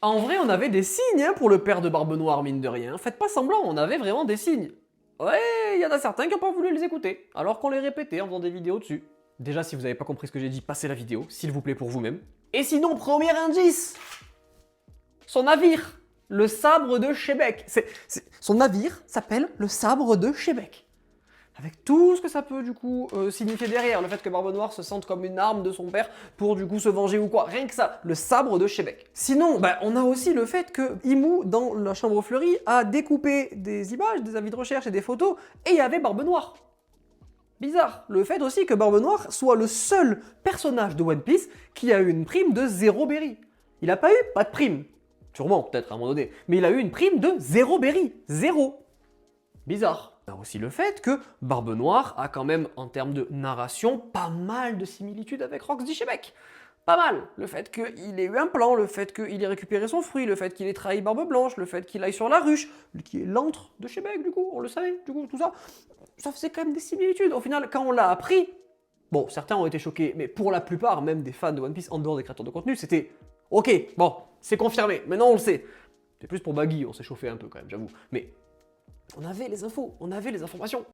En vrai, on avait des signes hein, pour le père de Barbe Noire, mine de rien. Faites pas semblant, on avait vraiment des signes. Ouais, il y en a certains qui n'ont pas voulu les écouter, alors qu'on les répétait en faisant des vidéos dessus. Déjà, si vous n'avez pas compris ce que j'ai dit, passez la vidéo, s'il vous plaît, pour vous-même. Et sinon, premier indice, son navire, le sabre de Shebeck. Son navire s'appelle le sabre de Shebeck. Avec tout ce que ça peut du coup signifier derrière, le fait que Barbe Noire se sente comme une arme de son père pour du coup se venger ou quoi, rien que ça, le sabre de Shebeck. Sinon, on a aussi le fait que Imou, dans la chambre fleurie, a découpé des images, des avis de recherche et des photos, et il y avait Barbe Noire. Bizarre. Le fait aussi que Barbe Noire soit le seul personnage de One Piece qui a eu une prime de 0 berry. Il a pas de prime. Sûrement, peut-être à un moment donné, mais il a eu une prime de 0 berry. 0. Bizarre. On a aussi le fait que Barbe Noire a quand même, en termes de narration, pas mal de similitudes avec Rox Shebeck. Pas mal. Le fait qu'il ait eu un plan, le fait qu'il ait récupéré son fruit, le fait qu'il ait trahi Barbe Blanche, le fait qu'il aille sur la ruche, qui est l'antre de Shebeck, du coup, on le savait, du coup, tout ça. Ça faisait quand même des similitudes. Au final, quand on l'a appris, bon, certains ont été choqués, mais pour la plupart, même des fans de One Piece, en dehors des créateurs de contenu, c'était ok, bon, c'est confirmé, maintenant on le sait. C'est plus pour Baggy, on s'est chauffé un peu quand même, j'avoue. Mais on avait les infos, on avait les informations.